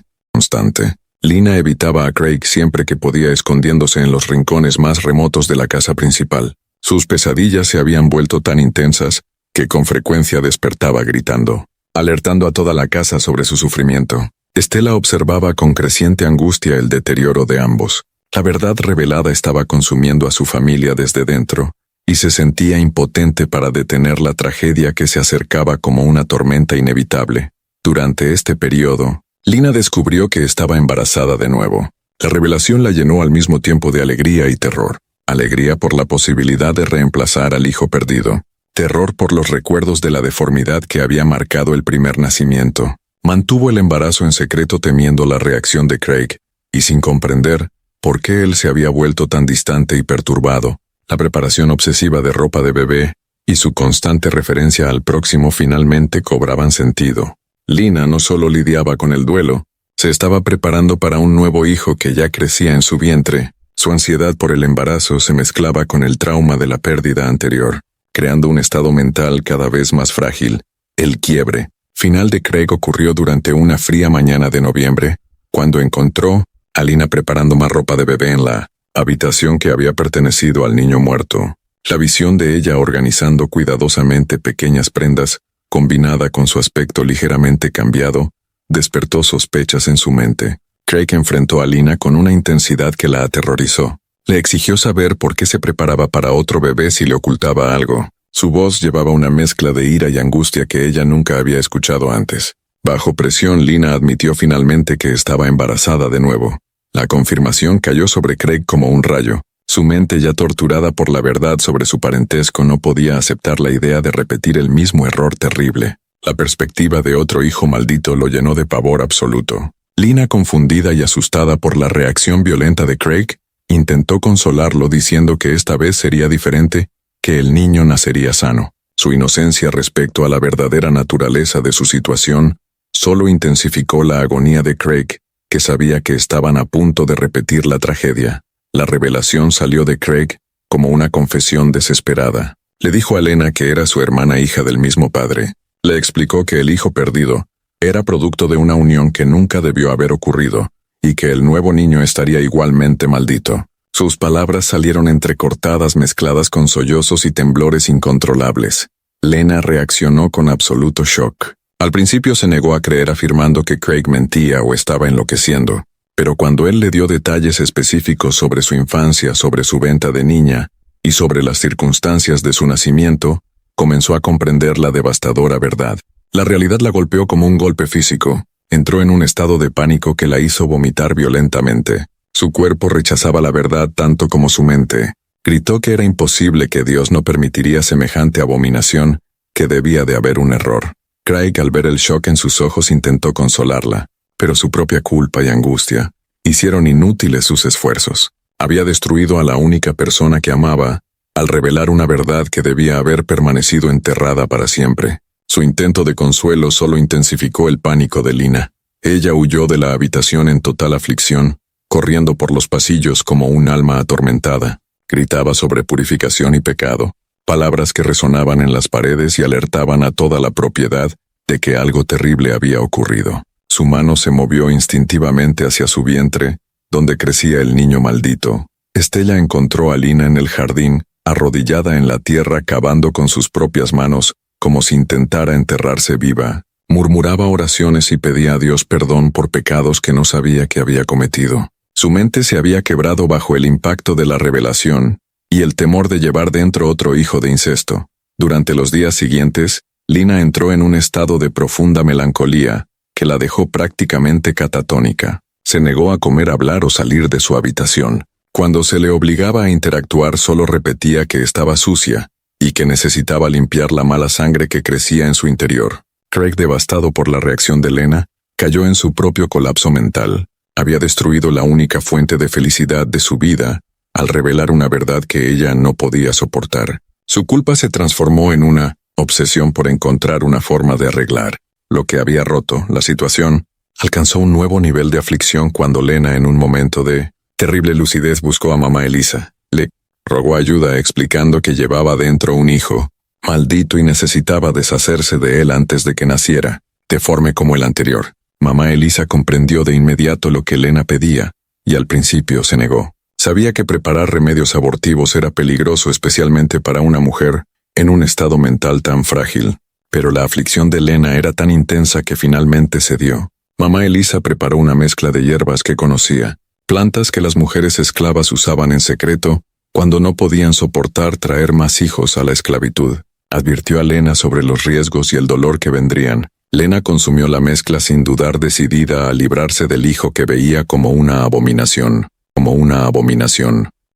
[SPEAKER 1] Lena evitaba a Craig siempre que podía, escondiéndose en los rincones más remotos de la casa principal. Sus pesadillas se habían vuelto tan intensas que con frecuencia despertaba gritando, alertando a toda la casa sobre su sufrimiento. Stella observaba con creciente angustia el deterioro de ambos. La verdad revelada estaba consumiendo a su familia desde dentro, y se sentía impotente para detener la tragedia que se acercaba como una tormenta inevitable. Durante este periodo, Lena descubrió que estaba embarazada de nuevo. La revelación la llenó al mismo tiempo de alegría y terror. Alegría por la posibilidad de reemplazar al hijo perdido. Terror por los recuerdos de la deformidad que había marcado el primer nacimiento. Mantuvo el embarazo en secreto temiendo la reacción de Craig, y sin comprender por qué él se había vuelto tan distante y perturbado. La preparación obsesiva de ropa de bebé y su constante referencia al próximo finalmente cobraban sentido. Lena no solo lidiaba con el duelo, se estaba preparando para un nuevo hijo que ya crecía en su vientre. Su ansiedad por el embarazo se mezclaba con el trauma de la pérdida anterior, creando un estado mental cada vez más frágil. El quiebre final de Craig ocurrió durante una fría mañana de noviembre, cuando encontró a Lena preparando más ropa de bebé en la habitación que había pertenecido al niño muerto. La visión de ella organizando cuidadosamente pequeñas prendas, combinada con su aspecto ligeramente cambiado, despertó sospechas en su mente. Craig enfrentó a Lena con una intensidad que la aterrorizó. Le exigió saber por qué se preparaba para otro bebé si le ocultaba algo. Su voz llevaba una mezcla de ira y angustia que ella nunca había escuchado antes. Bajo presión, Lena admitió finalmente que estaba embarazada de nuevo. La confirmación cayó sobre Craig como un rayo. Su mente, ya torturada por la verdad sobre su parentesco, no podía aceptar la idea de repetir el mismo error terrible. La perspectiva de otro hijo maldito lo llenó de pavor absoluto. Lena, confundida y asustada por la reacción violenta de Craig, intentó consolarlo diciendo que esta vez sería diferente, que el niño nacería sano. Su inocencia respecto a la verdadera naturaleza de su situación solo intensificó la agonía de Craig, que sabía que estaban a punto de repetir la tragedia. La revelación salió de Craig como una confesión desesperada. Le dijo a Lena que era su hermana hija del mismo padre. Le explicó que el hijo perdido era producto de una unión que nunca debió haber ocurrido, y que el nuevo niño estaría igualmente maldito. Sus palabras salieron entrecortadas, mezcladas con sollozos y temblores incontrolables. Lena reaccionó con absoluto shock. Al principio se negó a creer afirmando que Craig mentía o estaba enloqueciendo, pero cuando él le dio detalles específicos sobre su infancia, sobre su venta de niña y sobre las circunstancias de su nacimiento, comenzó a comprender la devastadora verdad. La realidad la golpeó como un golpe físico. Entró en un estado de pánico que la hizo vomitar violentamente. Su cuerpo rechazaba la verdad tanto como su mente. Gritó que era imposible, que Dios no permitiría semejante abominación, que debía de haber un error. Craig, al ver el shock en sus ojos, intentó consolarla, pero su propia culpa y angustia hicieron inútiles sus esfuerzos. Había destruido a la única persona que amaba, al revelar una verdad que debía haber permanecido enterrada para siempre. Su intento de consuelo solo intensificó el pánico de Lina. Ella huyó de la habitación en total aflicción, corriendo por los pasillos como un alma atormentada. Gritaba sobre purificación y pecado, palabras que resonaban en las paredes y alertaban a toda la propiedad de que algo terrible había ocurrido. Su mano se movió instintivamente hacia su vientre, donde crecía el niño maldito. Estella encontró a Lina en el jardín, arrodillada en la tierra, cavando con sus propias manos, como si intentara enterrarse viva. Murmuraba oraciones y pedía a Dios perdón por pecados que no sabía que había cometido. Su mente se había quebrado bajo el impacto de la revelación y el temor de llevar dentro otro hijo de incesto. Durante los días siguientes, Lina entró en un estado de profunda melancolía que la dejó prácticamente catatónica. Se negó a comer, hablar o salir de su habitación. Cuando se le obligaba a interactuar, solo repetía que estaba sucia y que necesitaba limpiar la mala sangre que crecía en su interior. Craig, devastado por la reacción de Lena, cayó en su propio colapso mental. Había destruido la única fuente de felicidad de su vida al revelar una verdad que ella no podía soportar. Su culpa se transformó en una obsesión por encontrar una forma de arreglar lo que había roto. La situación alcanzó un nuevo nivel de aflicción cuando Lena, en un momento de terrible lucidez, buscó a mamá Elisa. Le rogó ayuda explicando que llevaba dentro un hijo maldito y necesitaba deshacerse de él antes de que naciera, deforme como el anterior. Mamá Elisa comprendió de inmediato lo que Lena pedía, y al principio se negó. Sabía que preparar remedios abortivos era peligroso, especialmente para una mujer en un estado mental tan frágil, pero la aflicción de Lena era tan intensa que finalmente cedió. Mamá Elisa preparó una mezcla de hierbas que conocía, plantas que las mujeres esclavas usaban en secreto cuando no podían soportar traer más hijos a la esclavitud. Advirtió a Lena sobre los riesgos y el dolor que vendrían. Lena consumió la mezcla sin dudar, decidida a librarse del hijo que veía como una abominación.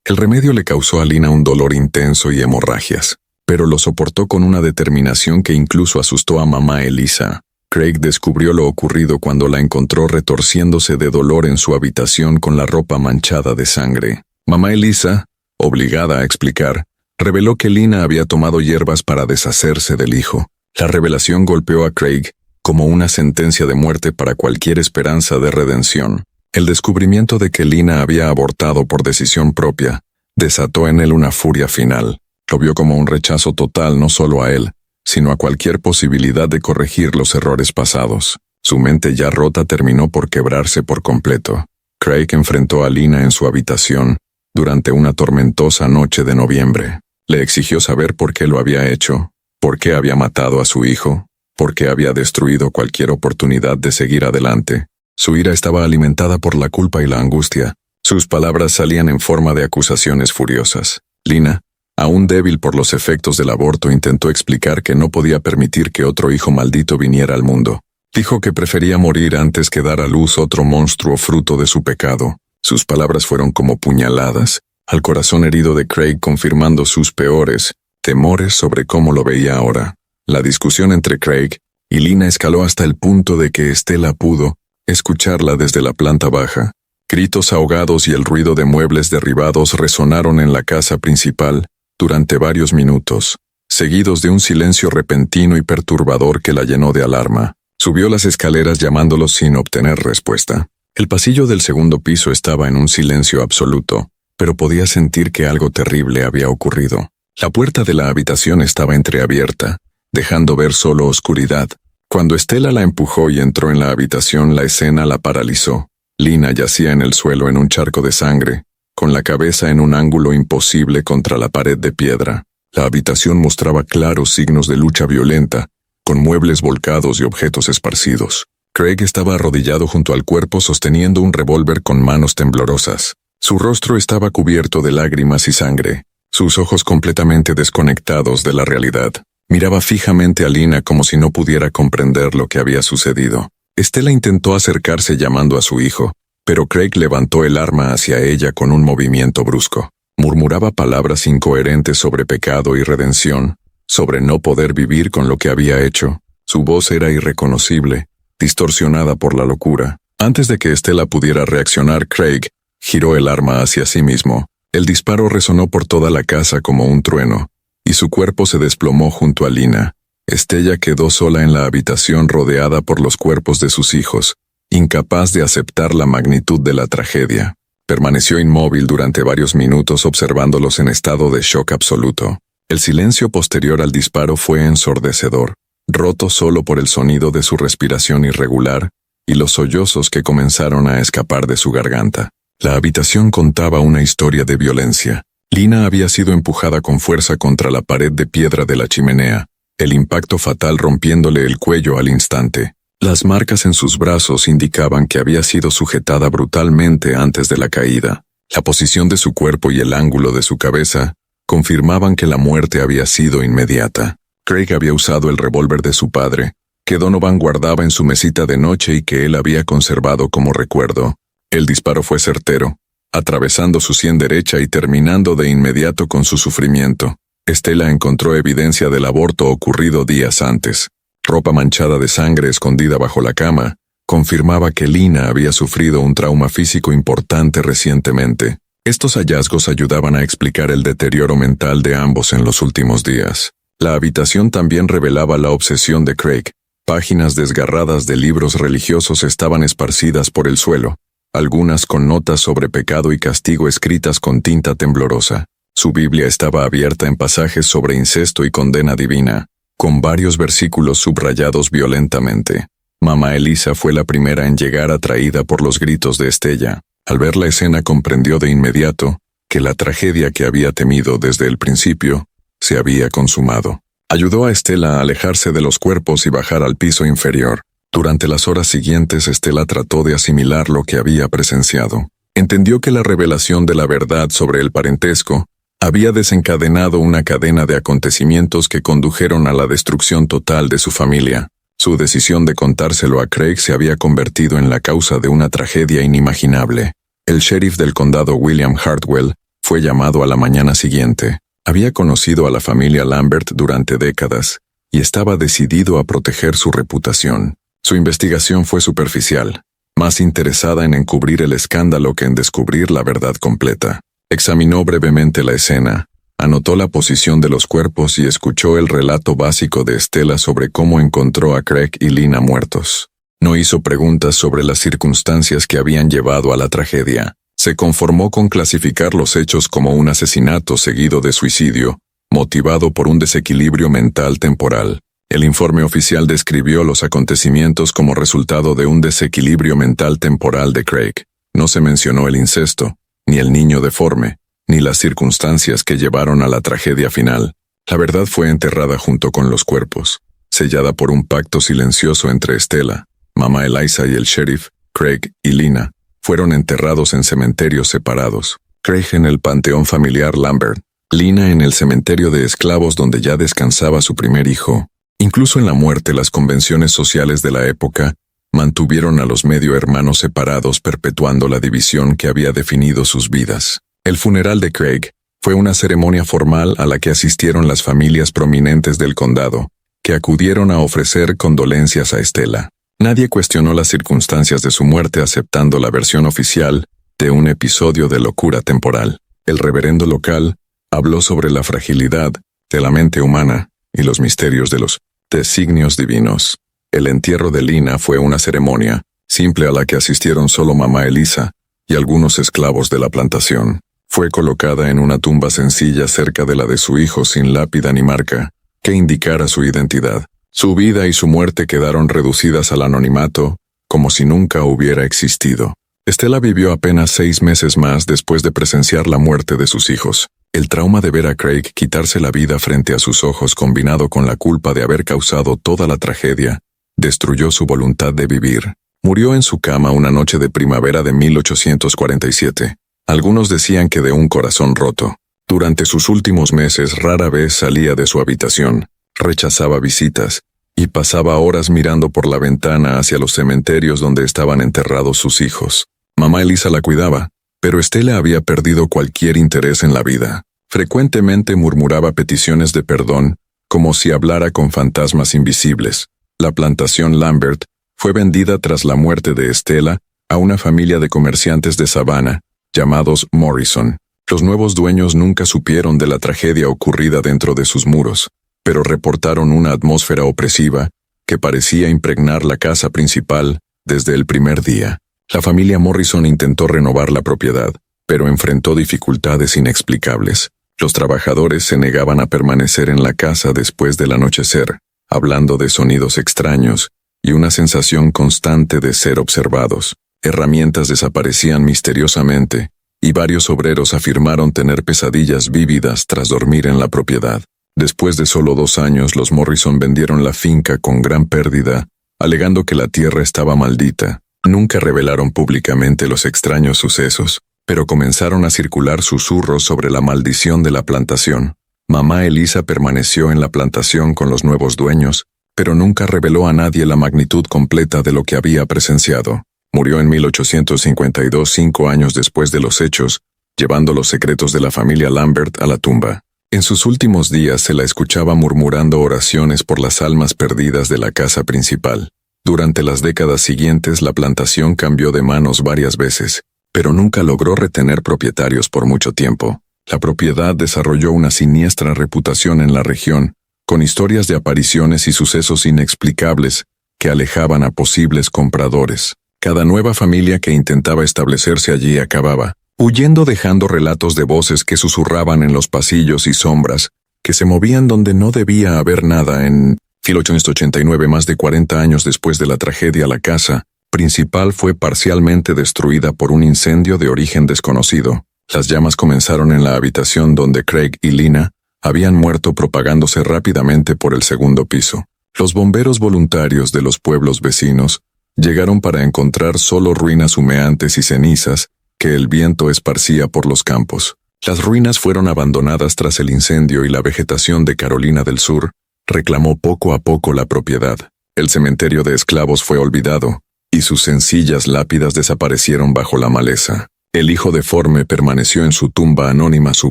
[SPEAKER 1] El remedio le causó a Lena un dolor intenso y hemorragias, pero lo soportó con una determinación que incluso asustó a mamá Elisa. Craig descubrió lo ocurrido cuando la encontró retorciéndose de dolor en su habitación con la ropa manchada de sangre. Mamá Elisa, obligada a explicar, reveló que Lena había tomado hierbas para deshacerse del hijo. La revelación golpeó a Craig como una sentencia de muerte para cualquier esperanza de redención. El descubrimiento de que Lena había abortado por decisión propia desató en él una furia final. Lo vio como un rechazo total no solo a él, sino a cualquier posibilidad de corregir los errores pasados. Su mente ya rota terminó por quebrarse por completo. Craig enfrentó a Lena en su habitación durante una tormentosa noche de noviembre. Le exigió saber por qué lo había hecho, por qué había matado a su hijo, por qué había destruido cualquier oportunidad de seguir adelante. Su ira estaba alimentada por la culpa y la angustia. Sus palabras salían en forma de acusaciones furiosas. Lena, aún débil por los efectos del aborto, intentó explicar que no podía permitir que otro hijo maldito viniera al mundo. Dijo que prefería morir antes que dar a luz otro monstruo fruto de su pecado. Sus palabras fueron como puñaladas al corazón herido de Craig, confirmando sus peores temores sobre cómo lo veía ahora. La discusión entre Craig y Lena escaló hasta el punto de que Estela pudo escucharla desde la planta baja. Gritos ahogados y el ruido de muebles derribados resonaron en la casa principal durante varios minutos, seguidos de un silencio repentino y perturbador que la llenó de alarma. Subió las escaleras llamándolos sin obtener respuesta. El pasillo del segundo piso estaba en un silencio absoluto, pero podía sentir que algo terrible había ocurrido. La puerta de la habitación estaba entreabierta, dejando ver solo oscuridad. Cuando Estela la empujó y entró en la habitación, la escena la paralizó. Lena yacía en el suelo en un charco de sangre, con la cabeza en un ángulo imposible contra la pared de piedra. La habitación mostraba claros signos de lucha violenta, con muebles volcados y objetos esparcidos. Craig estaba arrodillado junto al cuerpo sosteniendo un revólver con manos temblorosas. Su rostro estaba cubierto de lágrimas y sangre, sus ojos completamente desconectados de la realidad. Miraba fijamente a Lina como si no pudiera comprender lo que había sucedido. Estela intentó acercarse llamando a su hijo, pero Craig levantó el arma hacia ella con un movimiento brusco. Murmuraba palabras incoherentes sobre pecado y redención, sobre no poder vivir con lo que había hecho. Su voz era irreconocible, distorsionada por la locura. Antes de que Estela pudiera reaccionar, Craig giró el arma hacia sí mismo. El disparo resonó por toda la casa como un trueno, y su cuerpo se desplomó junto a Lina. Estella quedó sola en la habitación rodeada por los cuerpos de sus hijos, incapaz de aceptar la magnitud de la tragedia. Permaneció inmóvil durante varios minutos observándolos en estado de shock absoluto. El silencio posterior al disparo fue ensordecedor, roto solo por el sonido de su respiración irregular y los sollozos que comenzaron a escapar de su garganta. La habitación contaba una historia de violencia. Lina había sido empujada con fuerza contra la pared de piedra de la chimenea, el impacto fatal rompiéndole el cuello al instante. Las marcas en sus brazos indicaban que había sido sujetada brutalmente antes de la caída. La posición de su cuerpo y el ángulo de su cabeza confirmaban que la muerte había sido inmediata. Craig había usado el revólver de su padre, que Donovan guardaba en su mesita de noche y que él había conservado como recuerdo. El disparo fue certero, atravesando su sien derecha y terminando de inmediato con su sufrimiento. Estela encontró evidencia del aborto ocurrido días antes. Ropa manchada de sangre escondida bajo la cama confirmaba que Lina había sufrido un trauma físico importante recientemente. Estos hallazgos ayudaban a explicar el deterioro mental de ambos en los últimos días. La habitación también revelaba la obsesión de Craig. Páginas desgarradas de libros religiosos estaban esparcidas por el suelo, algunas con notas sobre pecado y castigo escritas con tinta temblorosa. Su Biblia estaba abierta en pasajes sobre incesto y condena divina, con varios versículos subrayados violentamente. Mamá Elisa fue la primera en llegar atraída por los gritos de Estella. Al ver la escena comprendió de inmediato que la tragedia que había temido desde el principio se había consumado. Ayudó a Estela a alejarse de los cuerpos y bajar al piso inferior. Durante las horas siguientes, Estela trató de asimilar lo que había presenciado. Entendió que la revelación de la verdad sobre el parentesco había desencadenado una cadena de acontecimientos que condujeron a la destrucción total de su familia. Su decisión de contárselo a Craig se había convertido en la causa de una tragedia inimaginable. El sheriff del condado, William Hartwell, fue llamado a la mañana siguiente. Había conocido a la familia Lambert durante décadas y estaba decidido a proteger su reputación. Su investigación fue superficial, más interesada en encubrir el escándalo que en descubrir la verdad completa. Examinó brevemente la escena, anotó la posición de los cuerpos y escuchó el relato básico de Estela sobre cómo encontró a Craig y Lina muertos. No hizo preguntas sobre las circunstancias que habían llevado a la tragedia. Se conformó con clasificar los hechos como un asesinato seguido de suicidio, motivado por un desequilibrio mental temporal. El informe oficial describió los acontecimientos como resultado de un desequilibrio mental temporal de Craig. No se mencionó el incesto, ni el niño deforme, ni las circunstancias que llevaron a la tragedia final. La verdad fue enterrada junto con los cuerpos, sellada por un pacto silencioso entre Estela, mamá Eliza y el sheriff. Craig y Lina fueron enterrados en cementerios separados. Craig en el panteón familiar Lambert, Lina en el cementerio de esclavos donde ya descansaba su primer hijo. Incluso en la muerte, las convenciones sociales de la época mantuvieron a los medio hermanos separados, perpetuando la división que había definido sus vidas. El funeral de Craig fue una ceremonia formal a la que asistieron las familias prominentes del condado, que acudieron a ofrecer condolencias a Estela. Nadie cuestionó las circunstancias de su muerte, aceptando la versión oficial de un episodio de locura temporal. El reverendo local habló sobre la fragilidad de la mente humana y los misterios de los designios divinos. El entierro de Lina fue una ceremonia simple a la que asistieron solo mamá Elisa y algunos esclavos de la plantación. Fue colocada en una tumba sencilla cerca de la de su hijo, sin lápida ni marca que indicara su identidad. Su vida y su muerte quedaron reducidas al anonimato, como si nunca hubiera existido. Estela vivió apenas 6 meses más después de presenciar la muerte de sus hijos. El trauma de ver a Craig quitarse la vida frente a sus ojos, combinado con la culpa de haber causado toda la tragedia, destruyó su voluntad de vivir. Murió en su cama una noche de primavera de 1847. Algunos decían que de un corazón roto. Durante sus últimos meses rara vez salía de su habitación, rechazaba visitas, y pasaba horas mirando por la ventana hacia los cementerios donde estaban enterrados sus hijos. Mamá Elisa la cuidaba, pero Estela había perdido cualquier interés en la vida. Frecuentemente murmuraba peticiones de perdón, como si hablara con fantasmas invisibles. La plantación Lambert fue vendida tras la muerte de Estela a una familia de comerciantes de Savannah, llamados Morrison. Los nuevos dueños nunca supieron de la tragedia ocurrida dentro de sus muros, pero reportaron una atmósfera opresiva que parecía impregnar la casa principal desde el primer día. La familia Morrison intentó renovar la propiedad, pero enfrentó dificultades inexplicables. Los trabajadores se negaban a permanecer en la casa después del anochecer, hablando de sonidos extraños y una sensación constante de ser observados. Herramientas desaparecían misteriosamente, y varios obreros afirmaron tener pesadillas vívidas tras dormir en la propiedad. Después de solo 2 años, los Morrison vendieron la finca con gran pérdida, alegando que la tierra estaba maldita. Nunca revelaron públicamente los extraños sucesos, pero comenzaron a circular susurros sobre la maldición de la plantación. Mamá Elisa permaneció en la plantación con los nuevos dueños, pero nunca reveló a nadie la magnitud completa de lo que había presenciado. Murió en 1852, 5 años después de los hechos, llevando los secretos de la familia Lambert a la tumba. En sus últimos días se la escuchaba murmurando oraciones por las almas perdidas de la casa principal. Durante las décadas siguientes la plantación cambió de manos varias veces, pero nunca logró retener propietarios por mucho tiempo. La propiedad desarrolló una siniestra reputación en la región, con historias de apariciones y sucesos inexplicables que alejaban a posibles compradores. Cada nueva familia que intentaba establecerse allí acababa huyendo, dejando relatos de voces que susurraban en los pasillos y sombras que se movían donde no debía haber nada. En 1889, más de 40 años después de la tragedia, la casa principal fue parcialmente destruida por un incendio de origen desconocido. Las llamas comenzaron en la habitación donde Craig y Lina habían muerto, propagándose rápidamente por el segundo piso. Los bomberos voluntarios de los pueblos vecinos llegaron para encontrar solo ruinas humeantes y cenizas que el viento esparcía por los campos. Las ruinas fueron abandonadas tras el incendio y la vegetación de Carolina del Sur reclamó poco a poco la propiedad. El cementerio de esclavos fue olvidado, y sus sencillas lápidas desaparecieron bajo la maleza. El hijo deforme permaneció en su tumba anónima, su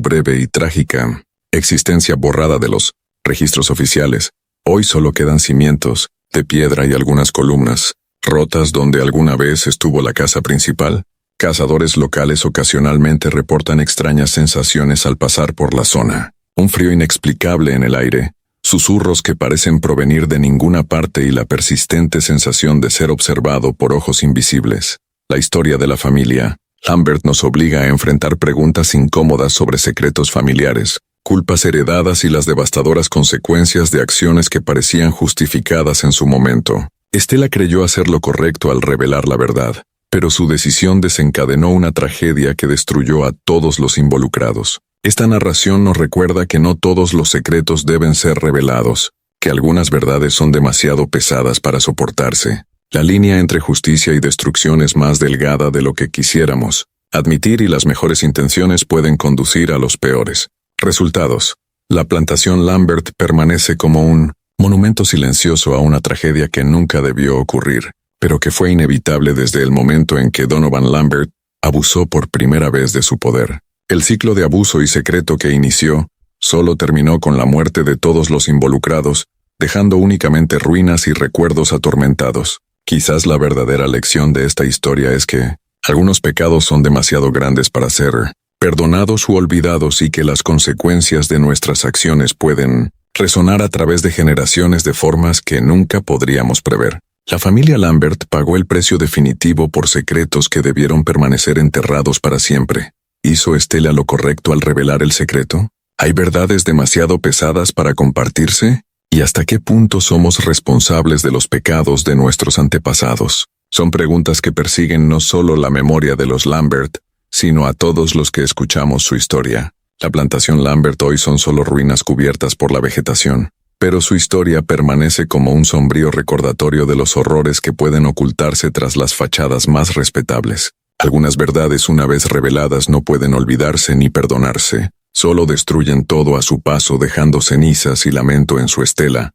[SPEAKER 1] breve y trágica existencia borrada de los registros oficiales. Hoy solo quedan cimientos de piedra y algunas columnas rotas donde alguna vez estuvo la casa principal. Cazadores locales ocasionalmente reportan extrañas sensaciones al pasar por la zona. Un frío inexplicable en el aire, susurros que parecen provenir de ninguna parte y la persistente sensación de ser observado por ojos invisibles. La historia de la familia Lambert nos obliga a enfrentar preguntas incómodas sobre secretos familiares, culpas heredadas y las devastadoras consecuencias de acciones que parecían justificadas en su momento. Estela creyó hacer lo correcto al revelar la verdad, pero su decisión desencadenó una tragedia que destruyó a todos los involucrados. Esta narración nos recuerda que no todos los secretos deben ser revelados, que algunas verdades son demasiado pesadas para soportarse. La línea entre justicia y destrucción es más delgada de lo que quisiéramos admitir, y las mejores intenciones pueden conducir a los peores resultados. La plantación Lambert permanece como un monumento silencioso a una tragedia que nunca debió ocurrir, pero que fue inevitable desde el momento en que Donovan Lambert abusó por primera vez de su poder. El ciclo de abuso y secreto que inició solo terminó con la muerte de todos los involucrados, dejando únicamente ruinas y recuerdos atormentados. Quizás la verdadera lección de esta historia es que algunos pecados son demasiado grandes para ser perdonados u olvidados, y que las consecuencias de nuestras acciones pueden resonar a través de generaciones de formas que nunca podríamos prever. La familia Lambert pagó el precio definitivo por secretos que debieron permanecer enterrados para siempre. ¿Hizo Estela lo correcto al revelar el secreto? ¿Hay verdades demasiado pesadas para compartirse? ¿Y hasta qué punto somos responsables de los pecados de nuestros antepasados? Son preguntas que persiguen no solo la memoria de los Lambert, sino a todos los que escuchamos su historia. La plantación Lambert hoy son solo ruinas cubiertas por la vegetación, pero su historia permanece como un sombrío recordatorio de los horrores que pueden ocultarse tras las fachadas más respetables. Algunas verdades una vez reveladas no pueden olvidarse ni perdonarse, solo destruyen todo a su paso dejando cenizas y lamento en su estela,